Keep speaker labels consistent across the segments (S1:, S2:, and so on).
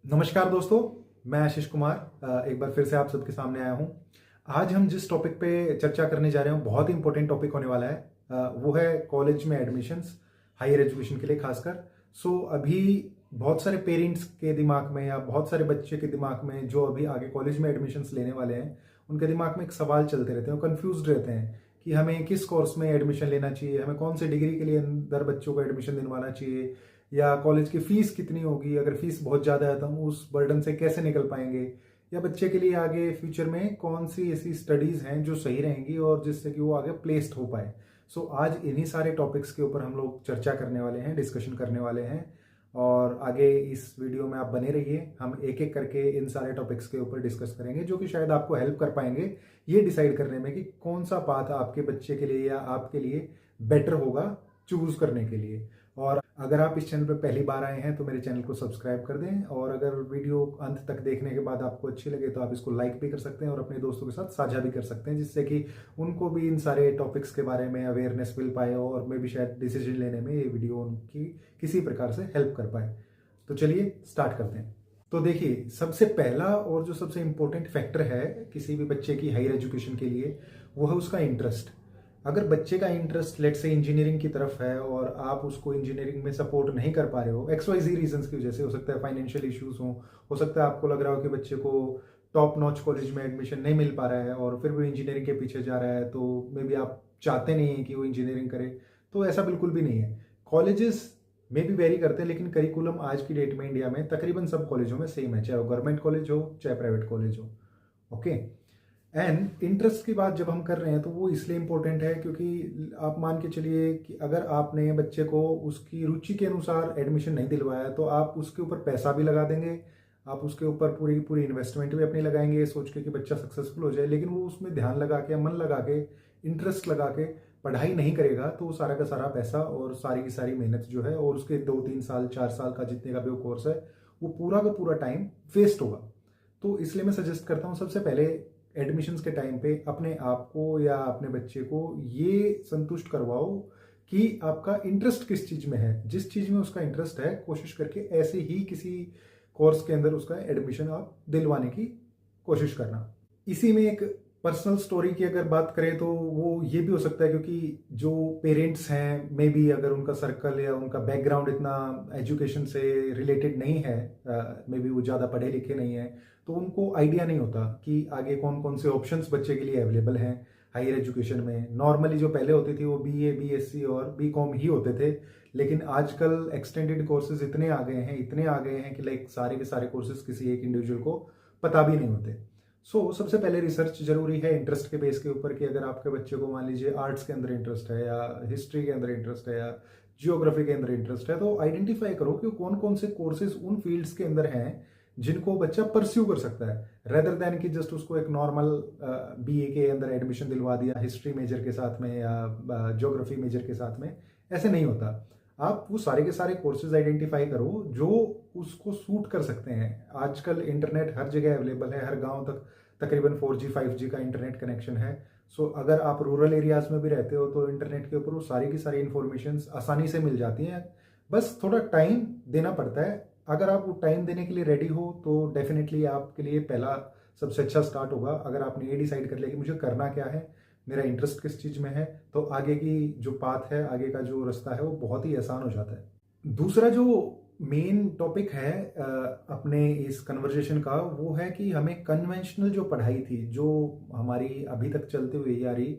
S1: नमस्कार दोस्तों, मैं आशीष कुमार एक बार फिर से आप सबके सामने आया हूं। आज हम जिस टॉपिक पे चर्चा करने जा रहे हैं बहुत ही इंपॉर्टेंट टॉपिक होने वाला है। वो है कॉलेज में एडमिशन्स, हायर एजुकेशन के लिए खासकर। अभी बहुत सारे पेरेंट्स के दिमाग में या बहुत सारे बच्चे के दिमाग में जो अभी आगे कॉलेज में एडमिशन्स लेने वाले हैं, उनके दिमाग में एक सवाल चलते रहते हैं, कंफ्यूज रहते हैं कि हमें किस कोर्स में एडमिशन लेना चाहिए, हमें कौन से डिग्री के लिए अंदर बच्चों को एडमिशन दिलवाना चाहिए, या कॉलेज की फीस कितनी होगी, अगर फीस बहुत ज़्यादा है तो हम उस बर्डन से कैसे निकल पाएंगे, या बच्चे के लिए आगे फ्यूचर में कौन सी ऐसी स्टडीज़ हैं जो सही रहेंगी और जिससे कि वो आगे प्लेस्ड हो पाए। आज इन्हीं सारे टॉपिक्स के ऊपर हम लोग चर्चा करने वाले हैं, डिस्कशन करने वाले हैं। और आगे इस वीडियो में आप बने रहिए, हम एक एक करके इन सारे टॉपिक्स के ऊपर डिस्कस करेंगे जो कि शायद आपको हेल्प कर पाएंगे ये डिसाइड करने में कि कौन सा पाथ आपके बच्चे के लिए या आपके लिए बेटर होगा चूज करने के लिए। और अगर आप इस चैनल पर पहली बार आए हैं तो मेरे चैनल को सब्सक्राइब कर दें, और अगर वीडियो अंत तक देखने के बाद आपको अच्छी लगे तो आप इसको लाइक भी कर सकते हैं और अपने दोस्तों के साथ साझा भी कर सकते हैं, जिससे कि उनको भी इन सारे टॉपिक्स के बारे में अवेयरनेस मिल पाए और मैं भी शायद डिसीजन लेने में ये वीडियो उनकी किसी प्रकार से हेल्प कर पाए। तो चलिए स्टार्ट करते हैं। तो देखिए, सबसे पहला और जो सबसे इंपॉर्टेंट फैक्टर है किसी भी बच्चे की हायर एजुकेशन के लिए, वो है उसका इंटरेस्ट। अगर बच्चे का इंटरेस्ट लेट से इंजीनियरिंग की तरफ है और आप उसको इंजीनियरिंग में सपोर्ट नहीं कर पा रहे हो XYZ रीजंस की वजह से, हो सकता है फाइनेंशियल इश्यूज हो सकता है आपको लग रहा हो कि बच्चे को टॉप नॉच कॉलेज में एडमिशन नहीं मिल पा रहा है और फिर वो इंजीनियरिंग के पीछे जा रहा है, तो मे बी आप चाहते नहीं हैं कि वो इंजीनियरिंग करे। तो ऐसा बिल्कुल भी नहीं है। कॉलेजेस में भी वेरी करते हैं, लेकिन करिकुलम आज की डेट में इंडिया में तकरीबन सब कॉलेजों में सेम है, चाहे वो गवर्नमेंट कॉलेज हो चाहे प्राइवेट कॉलेज हो। ओके। एंड इंटरेस्ट की बात जब हम कर रहे हैं तो वो इसलिए इंपॉर्टेंट है क्योंकि आप मान के चलिए कि अगर आपने बच्चे को उसकी रुचि के अनुसार एडमिशन नहीं दिलवाया तो आप उसके ऊपर पैसा भी लगा देंगे, आप उसके ऊपर पूरी पूरी इन्वेस्टमेंट भी अपनी लगाएंगे सोच के कि बच्चा सक्सेसफुल हो जाए, लेकिन वो उसमें ध्यान लगा के, मन लगा के, इंटरेस्ट लगा के पढ़ाई नहीं करेगा तो वो सारा का सारा पैसा और सारी की सारी मेहनत जो है और उसके 2-3 साल 4 साल का जितने का भी वो कोर्स है वो पूरा का पूरा टाइम वेस्ट होगा। तो इसलिए मैं सजेस्ट करता हूँ सबसे पहले एडमिशन्स के टाइम पे अपने आप को या अपने बच्चे को ये संतुष्ट करवाओ कि आपका इंटरेस्ट किस चीज में है। जिस चीज में उसका इंटरेस्ट है कोशिश करके ऐसे ही किसी कोर्स के अंदर उसका एडमिशन आप दिलवाने की कोशिश करना। इसी में एक पर्सनल स्टोरी की अगर बात करें तो वो ये भी हो सकता है क्योंकि जो पेरेंट्स हैं मे बी अगर उनका सर्कल या उनका बैकग्राउंड इतना एजुकेशन से रिलेटेड नहीं है, मे बी वो ज़्यादा पढ़े लिखे नहीं है, तो उनको आइडिया नहीं होता कि आगे कौन कौन से ऑप्शंस बच्चे के लिए अवेलेबल हैं हायर एजुकेशन में। नॉर्मली जो पहले होती थी वो BA BSc और BCom ही होते थे, लेकिन आजकल एक्सटेंडेड कोर्सेज इतने आ गए हैं कि लाइक सारे के सारे कोर्सेज किसी एक इंडिविजुअल को पता भी नहीं होते। सबसे पहले रिसर्च जरूरी है इंटरेस्ट के बेस के ऊपर कि अगर आपके बच्चे को मान लीजिए आर्ट्स के अंदर इंटरेस्ट है या हिस्ट्री के अंदर इंटरेस्ट है या जियोग्राफी के अंदर इंटरेस्ट है, तो आइडेंटिफाई करो कि कौन कौन से कोर्सेज उन फील्ड्स के अंदर हैं जिनको बच्चा परस्यू कर सकता है, रेदर देन कि जस्ट उसको एक नॉर्मल BA के अंदर एडमिशन दिलवा दिया हिस्ट्री मेजर के साथ में या ज्योग्राफी मेजर के साथ में। ऐसे नहीं होता। आप वो सारे के सारे कोर्सेज आइडेंटिफाई करो जो उसको सूट कर सकते हैं। आजकल इंटरनेट हर जगह अवेलेबल है, हर गांव तक तकरीबन 4G 5G का इंटरनेट कनेक्शन है। अगर आप रूरल एरियाज में भी रहते हो तो इंटरनेट के ऊपर वो सारी की सारी इंफॉर्मेशन आसानी से मिल जाती हैं, बस थोड़ा टाइम देना पड़ता है। अगर आप वो टाइम देने के लिए रेडी हो तो डेफिनेटली आपके लिए पहला सबसे अच्छा स्टार्ट होगा। अगर आपने ये डिसाइड कर लिया कि मुझे करना क्या है, मेरा इंटरेस्ट किस चीज में है, तो आगे की जो पाथ है, आगे का जो रास्ता है वो बहुत ही आसान हो जाता है। दूसरा जो मेन टॉपिक है अपने इस कन्वर्जेशन का, वो है कि हमें कन्वेंशनल जो पढ़ाई थी, जो हमारी अभी तक चलते हुए आ रही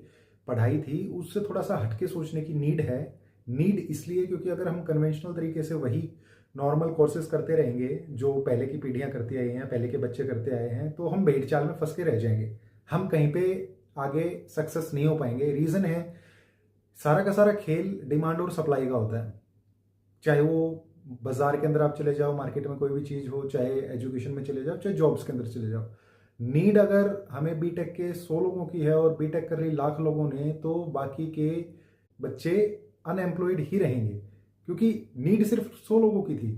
S1: पढ़ाई थी, उससे थोड़ा सा हटके सोचने की नीड है। नीड इसलिए क्योंकि अगर हम कन्वेंशनल तरीके से वही नॉर्मल कोर्सेज करते रहेंगे जो पहले की पीढ़ियां करती आई हैं, पहले के बच्चे करते आए हैं, तो हम भेड़ चाल में फंस के रह जाएंगे, हम कहीं पे आगे सक्सेस नहीं हो पाएंगे। रीजन है, सारा का सारा खेल डिमांड और सप्लाई का होता है। चाहे वो बाजार के अंदर आप चले जाओ, मार्केट में कोई भी चीज हो, चाहे एजुकेशन में चले जाओ, चाहे जॉब्स के अंदर चले जाओ, नीड अगर हमें बीटेक के 100 लोगों की है और बीटेक कर रही लाख लोगों ने, तो बाकी के बच्चे अनएम्प्लॉयड ही रहेंगे क्योंकि नीड सिर्फ 100 लोगों की थी।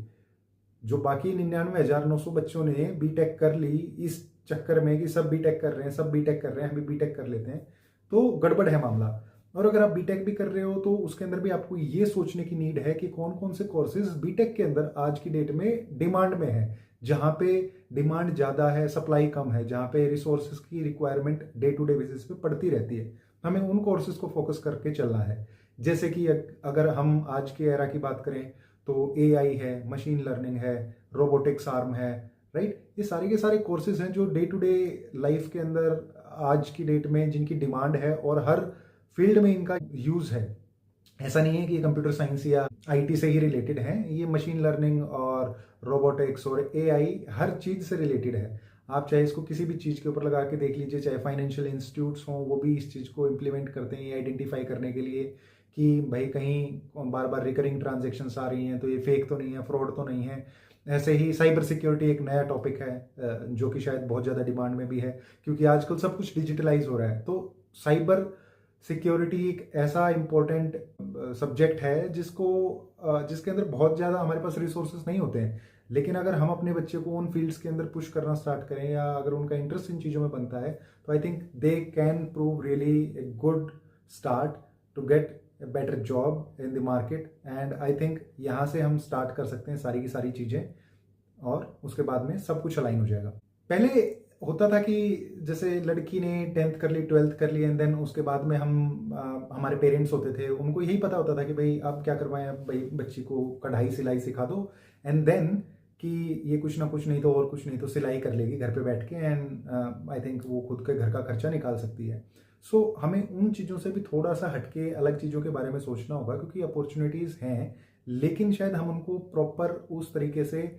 S1: जो बाकी 99,900 बच्चों ने बीटेक कर ली इस चक्कर में कि सब बीटेक कर रहे हैं, सब बीटेक कर रहे हैं, हम भी बीटेक कर लेते हैं, तो गड़बड़ है मामला। और अगर आप बीटेक भी कर रहे हो तो उसके अंदर भी आपको ये सोचने की नीड है कि कौन कौन से कोर्सेज बीटेक के अंदर आज की डेट में डिमांड में है, जहाँ पे डिमांड ज़्यादा है, सप्लाई कम है, जहाँ पे रिसोर्सेज की requirement day to day basis पे पड़ती रहती है, हमें उन कोर्सेज को फोकस करके चलना है। जैसे कि अगर हम आज के एरा की बात करें तो एआई है, मशीन लर्निंग है, रोबोटिक्स आर्म है, राइट। ये सारे के सारे कोर्सेज हैं जो डे टू डे लाइफ के अंदर आज की डेट में जिनकी डिमांड है और हर फील्ड में इनका यूज है। ऐसा नहीं है कि ये कंप्यूटर साइंस या आईटी से ही रिलेटेड है, ये मशीन लर्निंग और रोबोटिक्स और एआई हर चीज से रिलेटेड है। आप चाहे इसको किसी भी चीज के ऊपर लगा के देख लीजिए, चाहे फाइनेंशियल इंस्टीट्यूट्स हों, वो भी इस चीज को इम्प्लीमेंट करते हैं आइडेंटिफाई करने के लिए कि भाई कहीं बार बार रिकरिंग ट्रांजेक्शन्स आ रही हैं तो ये फेक तो नहीं है, फ्रॉड तो नहीं है। ऐसे ही साइबर सिक्योरिटी एक नया टॉपिक है जो कि शायद बहुत ज़्यादा डिमांड में भी है, क्योंकि आजकल सब कुछ डिजिटलाइज हो रहा है। तो साइबर सिक्योरिटी एक ऐसा इम्पोर्टेंट सब्जेक्ट है जिसके अंदर बहुत ज़्यादा हमारे पास रिसोर्सेज नहीं होते हैं, लेकिन अगर हम अपने बच्चे को उन फील्ड्स के अंदर पुश करना स्टार्ट करें या अगर उनका इंटरेस्ट इन चीज़ों में बनता है तो I think they can prove really a good start to get a better job in the market. And I think यहाँ से हम स्टार्ट कर सकते हैं सारी की सारी चीज़ें और उसके बाद में सब कुछ अलाइन हो जाएगा। पहले होता था कि जैसे लड़की ने 10th कर ली, 12th कर ली, एंड देन उसके बाद में हमारे पेरेंट्स होते थे, उनको यही पता होता था कि भाई अब क्या करवाएं, अब भाई बच्ची को कढ़ाई सिलाई सिखा दो, एंड देन कि ये कुछ ना कुछ नहीं तो और कुछ नहीं तो सिलाई कर लेगी घर पे बैठ के, एंड आई थिंक वो खुद के घर का खर्चा निकाल सकती है। सो हमें उन चीज़ों से भी थोड़ा सा हटके अलग चीज़ों के बारे में सोचना होगा, क्योंकि अपॉर्चुनिटीज़ हैं, लेकिन शायद हम उनको प्रॉपर उस तरीके से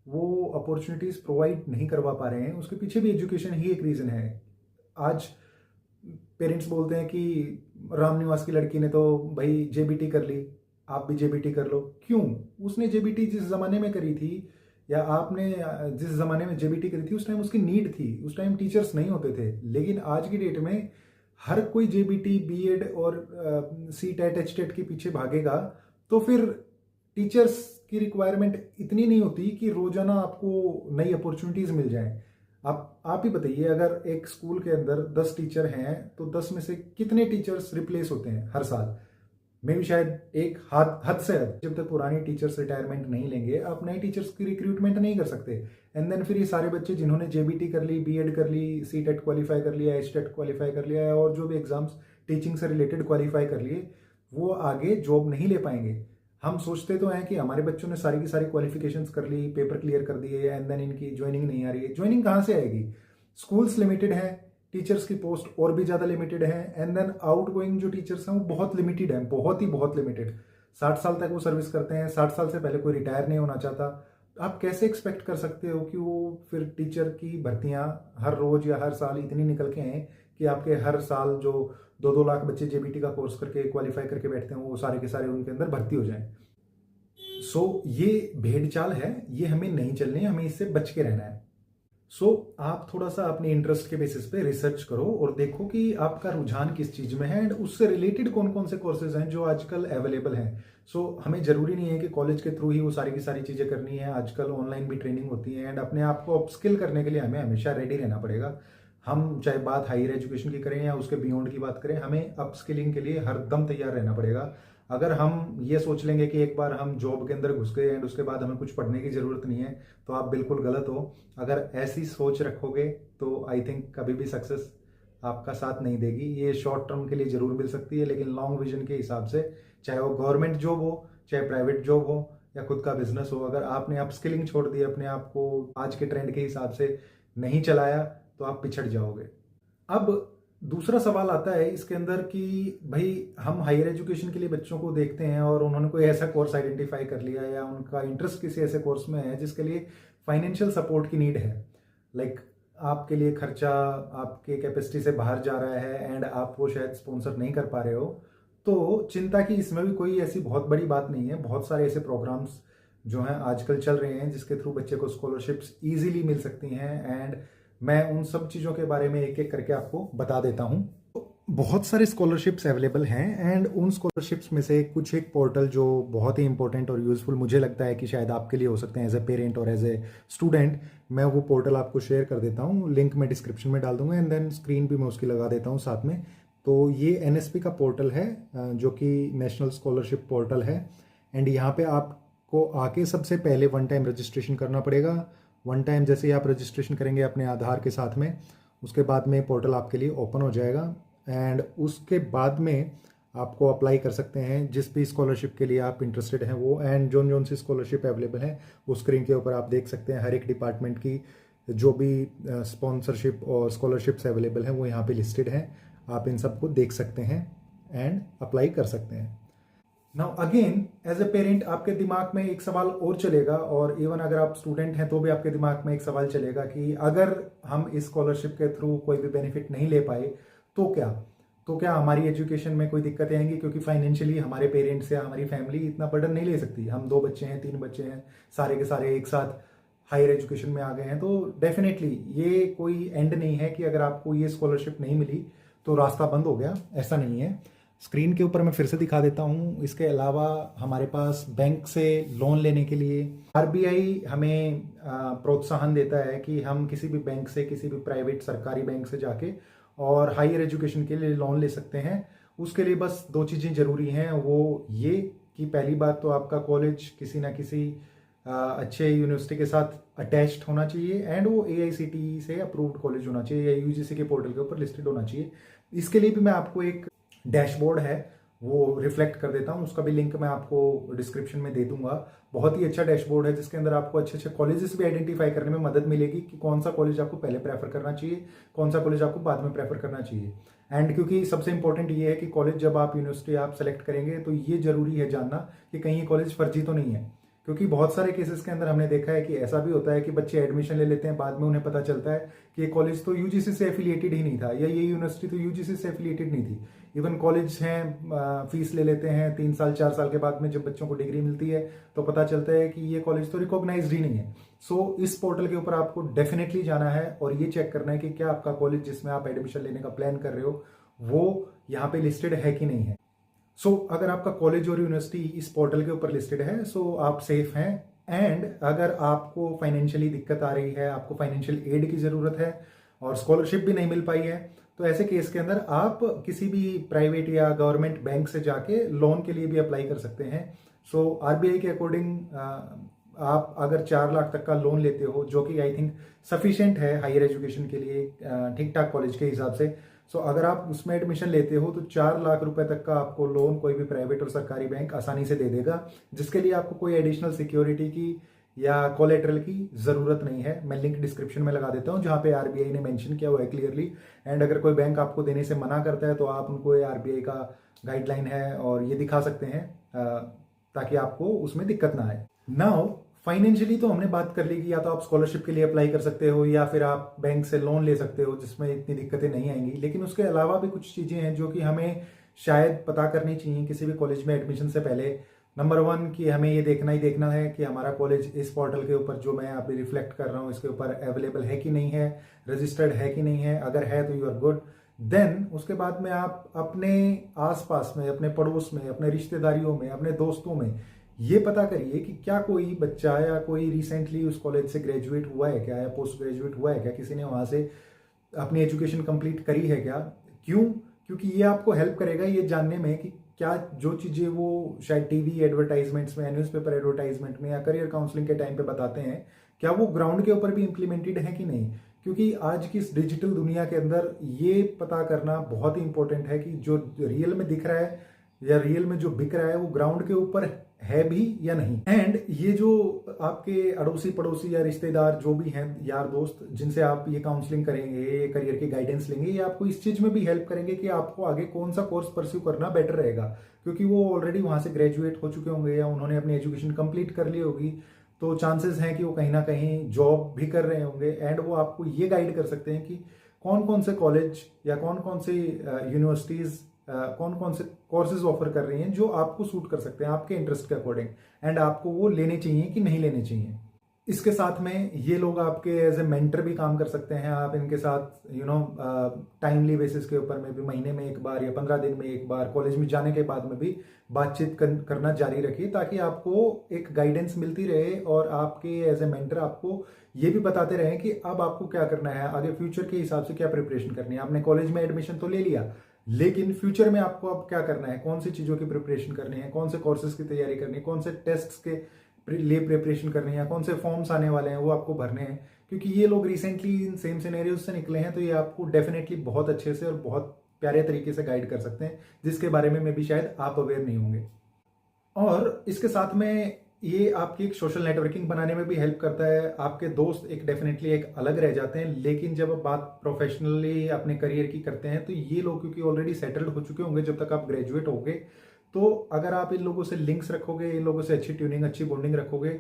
S1: वो अपॉर्चुनिटीज प्रोवाइड नहीं करवा पा रहे हैं। उसके पीछे भी एजुकेशन ही एक रीज़न है। आज पेरेंट्स बोलते हैं कि रामनिवास की लड़की ने तो भाई जेबीटी कर ली, आप भी जेबीटी कर लो। क्यों? उसने जेबीटी जिस ज़माने में करी थी या आपने जिस ज़माने में जेबीटी करी थी उस टाइम उसकी नीड थी, उस टाइम टीचर्स नहीं होते थे। लेकिन आज की डेट में हर कोई जेबीटी, बीएड और सीटेट, एचटेट के पीछे भागेगा, तो फिर टीचर्स की रिक्वायरमेंट इतनी नहीं होती कि रोजाना आपको नई अपॉर्चुनिटीज मिल जाएं। आप ही बताइए, अगर एक स्कूल के अंदर 10 टीचर हैं तो 10 में से कितने टीचर्स रिप्लेस होते हैं हर साल? मे भी शायद एक हद से हद। जब तक पुराने टीचर्स रिटायरमेंट नहीं लेंगे आप नए टीचर्स की रिक्रूटमेंट नहीं कर सकते। एंड देन फिर ये सारे बच्चे जिन्होंने जेबीटी कर ली, बीएड कर ली, सीटेट क्वालिफाई कर लिया, एचटेट क्वालिफाई कर लिया और जो भी एग्जाम्स टीचिंग से रिलेटेड क्वालिफाई कर लिए, वो आगे जॉब नहीं ले पाएंगे। हम सोचते तो हैं कि हमारे बच्चों ने सारी की सारी क्वालिफिकेशंस कर ली, पेपर क्लियर कर दिए, एंड देन इनकी ज्वाइनिंग नहीं आ रही है। ज्वाइनिंग कहाँ से आएगी? स्कूल्स लिमिटेड है, टीचर्स की पोस्ट और भी ज़्यादा लिमिटेड है, एंड देन आउट गोइंग जो टीचर्स हैं वो बहुत लिमिटेड है, बहुत लिमिटेड। 60 साल तक वो सर्विस करते हैं, 60 साल से पहले कोई रिटायर नहीं होना चाहता। आप कैसे एक्सपेक्ट कर सकते हो कि वो फिर टीचर की भर्तियां हर रोज या हर साल इतनी निकल के आए कि आपके हर साल जो 2-2 लाख बच्चे जेबीटी का कोर्स करके क्वालिफाई करके बैठते हैं वो सारे के सारे उनके अंदर भर्ती हो जाएं। सो ये भेड़ चाल है, ये हमें नहीं चलनी है, हमें इससे बच के रहना है। आप थोड़ा सा अपने इंटरेस्ट के बेसिस पे रिसर्च करो और देखो कि आपका रुझान किस चीज में है एंड उससे रिलेटेड कौन कौन से कोर्सेज हैं जो आजकल अवेलेबल हैं। हमें जरूरी नहीं है कि कॉलेज के थ्रू ही वो सारी की सारी चीजें करनी है, आजकल ऑनलाइन भी ट्रेनिंग होती है एंड अपने आप को अपस्किल करने के लिए हमें हमेशा रेडी रहना पड़ेगा। हम चाहे बात हायर एजुकेशन की करें या उसके बियॉन्ड की बात करें, हमें अपस्किलिंग के लिए हरदम तैयार रहना पड़ेगा। अगर हम ये सोच लेंगे कि एक बार हम जॉब के अंदर घुस गए एंड उसके बाद हमें कुछ पढ़ने की जरूरत नहीं है, तो आप बिल्कुल गलत हो। अगर ऐसी सोच रखोगे तो आई थिंक कभी भी सक्सेस आपका साथ नहीं देगी। ये शॉर्ट टर्म के लिए जरूर मिल सकती है, लेकिन लॉन्ग विजन के हिसाब से, चाहे वो गवर्नमेंट जॉब हो, चाहे प्राइवेट जॉब हो या खुद का बिजनेस हो, अगर आपने अपस्किलिंग छोड़ दी, अपने आप को आज के ट्रेंड के हिसाब से नहीं चलाया, तो आप पिछड़ जाओगे। अब दूसरा सवाल आता है इसके अंदर कि भाई हम हायर एजुकेशन के लिए बच्चों को देखते हैं और उन्होंने कोई ऐसा कोर्स आइडेंटिफाई कर लिया या उनका इंटरेस्ट किसी ऐसे कोर्स में है जिसके लिए फाइनेंशियल सपोर्ट की नीड है। लाइक आपके लिए खर्चा आपके कैपेसिटी से बाहर जा रहा है एंड आप वो शायद स्पॉन्सर नहीं कर पा रहे हो, तो चिंता की इसमें भी कोई ऐसी बहुत बड़ी बात नहीं है। बहुत सारे ऐसे प्रोग्राम्स जो हैं आजकल चल रहे हैं जिसके थ्रू बच्चे को स्कॉलरशिप्स ईजिली मिल सकती हैं एंड मैं उन सब चीज़ों के बारे में एक एक करके आपको बता देता हूँ। बहुत सारे स्कॉलरशिप्स अवेलेबल हैं एंड उन स्कॉलरशिप्स में से कुछ एक पोर्टल जो बहुत ही इंपॉर्टेंट और यूजफुल मुझे लगता है कि शायद आपके लिए हो सकते हैं एज ए पेरेंट और एज ए स्टूडेंट, मैं वो पोर्टल आपको शेयर कर देता हूँ। लिंक मैं डिस्क्रिप्शन में डाल दूंगा एंड देन स्क्रीन भी मैं उसकी लगा देता हूँ साथ में। तो ये एनएसपी का पोर्टल है जो कि नेशनल स्कॉलरशिप पोर्टल है एंड यहाँ पे आपको आके सबसे पहले 1 टाइम रजिस्ट्रेशन करना पड़ेगा। वन टाइम जैसे ही आप रजिस्ट्रेशन करेंगे अपने आधार के साथ में, उसके बाद में पोर्टल आपके लिए ओपन हो जाएगा एंड उसके बाद में आपको अप्लाई कर सकते हैं जिस भी स्कॉलरशिप के लिए आप इंटरेस्टेड हैं वो। And zone zone C scholarship available है वो स्क्रीन के ऊपर आप देख सकते हैं। हर एक डिपार्टमेंट की जो भी स्पॉन्सरशिप और स्कॉलरशिप्स अवेलेबल हैं वो यहाँ पे लिस्टेड हैं। आप इन सबको देख सकते हैं एंड अप्लाई कर सकते हैं। Now again as a parent आपके दिमाग में एक सवाल और चलेगा, और इवन अगर आप स्टूडेंट हैं तो भी आपके दिमाग में एक सवाल चलेगा कि अगर हम इस स्कॉलरशिप के थ्रू कोई भी बेनिफिट नहीं ले पाए तो क्या हमारी एजुकेशन में कोई दिक्कतें आएंगी, क्योंकि फाइनेंशियली हमारे पेरेंट्स या हमारी फैमिली इतना बर्डन नहीं ले सकती। हम 2 बच्चे हैं, 3 बच्चे हैं, सारे के सारे एक साथ हायर एजुकेशन में आ गए हैं, तो डेफिनेटली ये कोई एंड नहीं है कि अगर आपको ये स्कॉलरशिप नहीं मिली तो रास्ता बंद हो गया, ऐसा नहीं है। स्क्रीन के ऊपर मैं फिर से दिखा देता हूँ। इसके अलावा हमारे पास बैंक से लोन लेने के लिए आरबीआई हमें प्रोत्साहन देता है कि हम किसी भी बैंक से, किसी भी प्राइवेट सरकारी बैंक से जाके और हायर एजुकेशन के लिए लोन ले सकते हैं। उसके लिए बस 2 चीज़ें ज़रूरी हैं, वो ये कि पहली बात तो आपका कॉलेज किसी ना किसी अच्छे यूनिवर्सिटी के साथ अटैच्ड होना चाहिए एंड वो AICTE से अप्रूव्ड कॉलेज होना चाहिए या UGC के पोर्टल के ऊपर लिस्टेड होना चाहिए। इसके लिए भी मैं आपको एक डैशबोर्ड है वो रिफ्लेक्ट कर देता हूँ, उसका भी लिंक मैं आपको डिस्क्रिप्शन में दे दूंगा। बहुत ही अच्छा डैशबोर्ड है जिसके अंदर आपको अच्छे अच्छे कॉलेजेस भी आइडेंटिफाई करने में मदद मिलेगी कि कौन सा कॉलेज आपको पहले प्रेफर करना चाहिए, कौन सा कॉलेज आपको बाद में प्रेफर करना चाहिए। एंड क्योंकि सबसे इंपॉर्टेंट ये है कि कॉलेज जब आप यूनिवर्सिटी आप सेलेक्ट करेंगे तो ये जरूरी है जानना कि कहीं ये कॉलेज फर्जी तो नहीं है, क्योंकि बहुत सारे केसेस के अंदर हमने देखा है कि ऐसा भी होता है कि बच्चे एडमिशन ले लेते हैं, बाद में उन्हें पता चलता है कि ये कॉलेज तो UGC से एफिलिएटेड ही नहीं था या ये यूनिवर्सिटी तो UGC से एफिलिएटेड नहीं थी। इवन कॉलेज हैं फीस ले लेते हैं 3 साल 4 साल के बाद में जब बच्चों को डिग्री मिलती है तो पता चलता है कि ये कॉलेज तो रिकॉग्नाइज्ड ही नहीं है। सो इस पोर्टल के ऊपर आपको डेफिनेटली जाना है और ये चेक करना है कि क्या आपका कॉलेज जिसमें आप एडमिशन लेने का प्लान कर रहे हो वो यहाँ पे लिस्टेड है कि नहीं है। सो अगर आपका कॉलेज और यूनिवर्सिटी इस पोर्टल के ऊपर लिस्टेड है सो आप सेफ हैं। एंड अगर आपको फाइनेंशियली दिक्कत आ रही है, आपको फाइनेंशियल एड की ज़रूरत है और स्कॉलरशिप भी नहीं मिल पाई है, तो ऐसे केस के अंदर आप किसी भी प्राइवेट या गवर्नमेंट बैंक से जाके लोन के लिए भी अप्लाई कर सकते हैं। सो RBI के अकॉर्डिंग आप अगर 4 लाख तक का लोन लेते हो, जो कि आई थिंक सफिशिएंट है हायर एजुकेशन के लिए ठीक ठाक कॉलेज के हिसाब से, सो अगर आप उसमें एडमिशन लेते हो तो 4 लाख रुपए तक का आपको लोन कोई भी प्राइवेट और सरकारी बैंक आसानी से दे देगा, जिसके लिए आपको कोई एडिशनल सिक्योरिटी की या कोलेटरल की जरूरत नहीं है। मैं लिंक डिस्क्रिप्शन में लगा देता हूं जहां पे RBI ने मेंशन किया हुआ है क्लियरली। एंड अगर कोई बैंक आपको देने से मना करता है तो आप उनको ये RBI का गाइडलाइन है और ये दिखा सकते हैं ताकि आपको उसमें दिक्कत ना आए। नाउ फाइनेंशियली तो हमने बात कर ली कि या तो आप स्कॉलरशिप के लिए अप्लाई कर सकते हो या फिर आप बैंक से लोन ले सकते हो जिसमें इतनी दिक्कतें नहीं आएंगी। लेकिन उसके अलावा भी कुछ चीज़ें हैं जो कि हमें शायद पता करनी चाहिए किसी भी कॉलेज में एडमिशन से पहले। नंबर 1 कि हमें ये देखना है कि हमारा कॉलेज इस पोर्टल के ऊपर जो मैं अभी रिफ्लेक्ट कर रहा हूँ इसके ऊपर अवेलेबल है कि नहीं है, रजिस्टर्ड है कि नहीं है। अगर है तो यू आर गुड। देन उसके बाद में आप अपने आसपास में, अपने पड़ोस में, अपने रिश्तेदारियों में, अपने दोस्तों में ये पता करिए कि क्या कोई बच्चा या कोई रिसेंटली उस कॉलेज से ग्रेजुएट हुआ है क्या, या पोस्ट ग्रेजुएट हुआ है क्या, किसी ने वहां से अपनी एजुकेशन कंप्लीट करी है क्या। क्यों? क्योंकि ये आपको हेल्प करेगा ये जानने में कि क्या जो चीज़ें वो शायद टीवी एडवर्टाइजमेंट्स में या न्यूज़पेपर एडवर्टाइजमेंट में या करियर काउंसलिंग के टाइम पे बताते हैं, क्या वो ग्राउंड के ऊपर भी इम्प्लीमेंटेड है कि नहीं। क्योंकि आज की इस डिजिटल दुनिया के अंदर ये पता करना बहुत ही इंपॉर्टेंट है कि जो रियल में दिख रहा है या रियल में जो बिक रहा है वो ग्राउंड के ऊपर है भी या नहीं। एंड ये जो आपके अड़ोसी पड़ोसी या रिश्तेदार जो भी हैं, यार दोस्त, जिनसे आप ये काउंसलिंग करेंगे, ये करियर की गाइडेंस लेंगे, ये आपको इस चीज में भी हेल्प करेंगे कि आपको आगे कौन सा कोर्स परस्यू करना बेटर रहेगा। क्योंकि वो ऑलरेडी वहां से ग्रेजुएट हो चुके होंगे या उन्होंने अपनी एजुकेशन कंप्लीट कर ली होगी, तो चांसेस हैं कि वो कहीं ना कहीं जॉब भी कर रहे होंगे। एंड वो आपको ये गाइड कर सकते हैं कि कौन कौन से कॉलेज या कौन कौन से यूनिवर्सिटीज कौन कौन से कोर्सेज ऑफर कर रही हैं जो आपको सूट कर सकते हैं आपके इंटरेस्ट के अकॉर्डिंग, एंड आपको वो लेने चाहिए कि नहीं लेने चाहिए। इसके साथ में ये लोग आपके एज ए मेंटर भी काम कर सकते हैं। आप इनके साथ टाइमली बेसिस के ऊपर में भी महीने में एक बार या 15 दिन में एक बार कॉलेज में जाने के बाद में भी बातचीत करना जारी रखिए, ताकि आपको एक गाइडेंस मिलती रहे और आपके एज ए मेंटर आपको ये भी बताते रहे कि अब आपको क्या करना है, आगे फ्यूचर के हिसाब से क्या प्रिपरेशन करनी है। आपने कॉलेज में एडमिशन तो ले लिया, लेकिन फ्यूचर में आपको अब क्या करना है, कौन सी चीज़ों की प्रिपरेशन करनी है, कौन से कोर्सेज की तैयारी करनी है, कौन से टेस्ट्स के लिए प्रिपरेशन करनी है, कौन से फॉर्म्स आने वाले हैं वो आपको भरने हैं, क्योंकि ये लोग रिसेंटली इन सेम सिनेरियोज से निकले हैं, तो ये आपको डेफिनेटली बहुत अच्छे से और बहुत प्यारे तरीके से गाइड कर सकते हैं, जिसके बारे में भी शायद आप अवेयर नहीं होंगे। और इसके साथ में ये आपकी एक सोशल नेटवर्किंग बनाने में भी हेल्प करता है। आपके दोस्त एक डेफिनेटली एक अलग रह जाते हैं, लेकिन जब आप बात प्रोफेशनली अपने करियर की करते हैं तो ये लोग क्योंकि ऑलरेडी सेटल्ड हो चुके होंगे जब तक आप ग्रेजुएट होगे, तो अगर आप इन लोगों से लिंक्स रखोगे, इन लोगों से अच्छी ट्यूनिंग, अच्छी बॉन्डिंग रखोगे,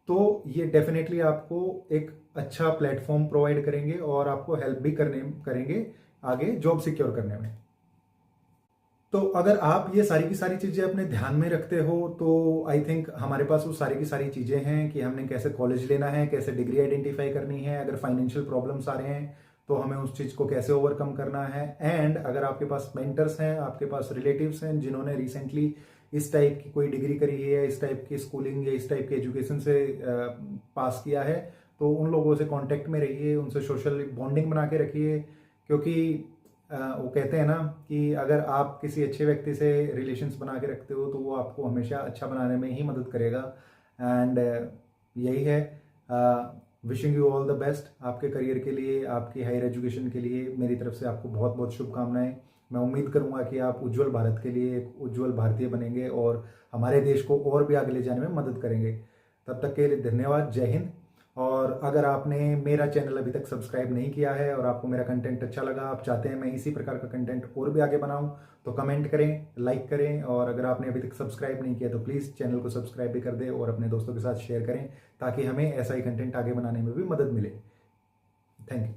S1: तो ये डेफिनेटली आपको एक अच्छा प्लेटफॉर्म प्रोवाइड करेंगे और आपको हेल्प भी करेंगे आगे जॉब सिक्योर करने में। तो अगर आप ये सारी की सारी चीज़ें अपने ध्यान में रखते हो तो आई थिंक हमारे पास वो सारी की सारी चीज़ें हैं कि हमने कैसे कॉलेज लेना है, कैसे डिग्री आइडेंटिफाई करनी है, अगर फाइनेंशियल प्रॉब्लम्स आ रहे हैं तो हमें उस चीज़ को कैसे ओवरकम करना है, एंड अगर आपके पास मेंटर्स हैं, आपके पास रिलेटिव्स हैं जिन्होंने रिसेंटली इस टाइप की कोई डिग्री करी है, इस टाइप की स्कूलिंग या इस टाइप की एजुकेशन से पास किया है, तो उन लोगों से कॉन्टेक्ट में रहिए, उनसे सोशल बॉन्डिंग बना के रखिए, क्योंकि वो कहते हैं ना कि अगर आप किसी अच्छे व्यक्ति से रिलेशंस बना के रखते हो तो वो आपको हमेशा अच्छा बनाने में ही मदद करेगा। एंड यही है, wishing you all the best आपके करियर के लिए, आपकी हायर एजुकेशन के लिए मेरी तरफ से आपको बहुत बहुत शुभकामनाएं। मैं उम्मीद करूंगा कि आप उज्जवल भारत के लिए एक उज्जवल भारतीय बनेंगे और हमारे देश को और भी आगे ले जाने में मदद करेंगे। तब तक के लिए धन्यवाद, जय हिंद। और अगर आपने मेरा चैनल अभी तक सब्सक्राइब नहीं किया है और आपको मेरा कंटेंट अच्छा लगा, आप चाहते हैं मैं इसी प्रकार का कंटेंट और भी आगे बनाऊं, तो कमेंट करें, लाइक करें, और अगर आपने अभी तक सब्सक्राइब नहीं किया तो प्लीज़ चैनल को सब्सक्राइब भी कर दें और अपने दोस्तों के साथ शेयर करें, ताकि हमें ऐसा ही कंटेंट आगे बनाने में भी मदद मिले। Thank you.